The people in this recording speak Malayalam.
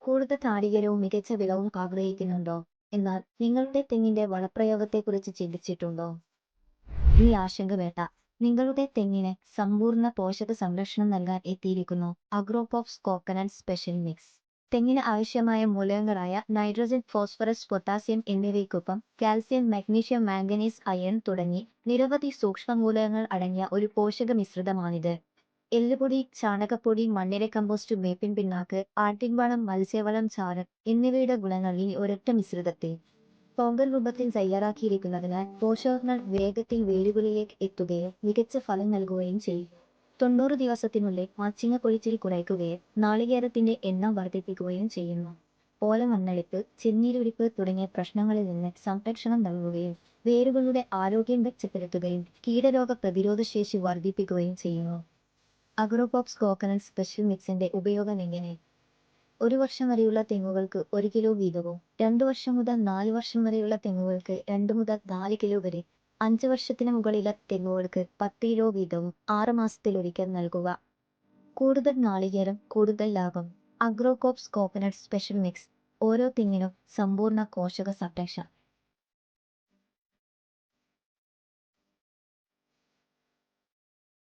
കൂടുതൽ നാളികേരവും മികച്ച വിളവും ആഗ്രഹിക്കുന്നുണ്ടോ? എന്നാൽ നിങ്ങളുടെ തെങ്ങിന്റെ വളപ്രയോഗത്തെക്കുറിച്ച് ചിന്തിച്ചിട്ടുണ്ടോ? ഈ ആശങ്ക വേണ്ട. നിങ്ങളുടെ തെങ്ങിന് സമ്പൂർണ്ണ പോഷക സംരക്ഷണം നൽകാൻ എത്തിയിരിക്കുന്നു അഗ്രോപോപ്സ് കോക്കനട്ട് സ്പെഷ്യൽ മിക്സ്. തെങ്ങിന് ആവശ്യമായ മൂലകങ്ങളായ നൈട്രജൻ, ഫോസ്ഫറസ്, പൊട്ടാസ്യം എന്നിവയ്ക്കൊപ്പം കാൽസ്യം, മഗ്നീഷ്യം, മാംഗനീസ്, അയൺ തുടങ്ങി നിരവധി സൂക്ഷ്മമൂലകങ്ങൾ അടങ്ങിയ ഒരു പോഷക മിശ്രിതമാണിത്. എല്ലുപൊടി, ചാണകപ്പൊടി, മണ്ണിര കമ്പോസ്റ്റ്, വേപ്പിൻ പിണ്ണാക്ക്, ആട്ടിൻവളം, മത്സ്യവളം, ചാരം എന്നിവയുടെ ഗുണങ്ങൾ ഈ ഒരൊറ്റ മിശ്രിതത്തിൽ പൗഡർ രൂപത്തിൽ തയ്യാറാക്കിയിരിക്കുന്നതിനാൽ പോഷകങ്ങൾ വേഗത്തിൽ വേരുകളിലേക്ക് എത്തുകയും മികച്ച ഫലം നൽകുകയും ചെയ്യും. 90 ദിവസത്തിനുള്ളിൽ മച്ചിങ്ങ കൊഴിച്ചിൽ കുറയ്ക്കുകയും നാളികേരത്തിന്റെ എണ്ണം വർദ്ധിപ്പിക്കുകയും ചെയ്യുന്നു. ഓല മണ്ണൊലിപ്പ്, ചെന്നീരൊലിപ്പ് തുടങ്ങിയ പ്രശ്നങ്ങളിൽ നിന്ന് സംരക്ഷണം നൽകുകയും വേരുകളുടെ ആരോഗ്യം മെച്ചപ്പെടുത്തുകയും കീടരോഗ പ്രതിരോധശേഷി വർദ്ധിപ്പിക്കുകയും ചെയ്യുന്നു. അഗ്രോപോപ്സ് കോക്കനട്ട് സ്പെഷ്യൽ മിക്സിന്റെ ഉപയോഗം എങ്ങനെ? 1 വർഷം വരെയുള്ള തെങ്ങുകൾക്ക് 1 കിലോ വീതവും, 2 വർഷം മുതൽ 4 വർഷം വരെയുള്ള തെങ്ങുകൾക്ക് 2 മുതൽ 4 കിലോ വരെ, 5 വർഷത്തിന് മുകളിലെ തെങ്ങുകൾക്ക് 10 കിലോ വീതവും 6 മാസത്തിലൊരിക്കൽ നൽകുക. കൂടുതൽ നാളികേരം, കൂടുതൽ ലാഭം. അഗ്രോപോപ്സ് കോക്കനട്ട് സ്പെഷ്യൽ മിക്സ് ഓരോ തെങ്ങിനും സമ്പൂർണ്ണ പോഷക സംരക്ഷണം.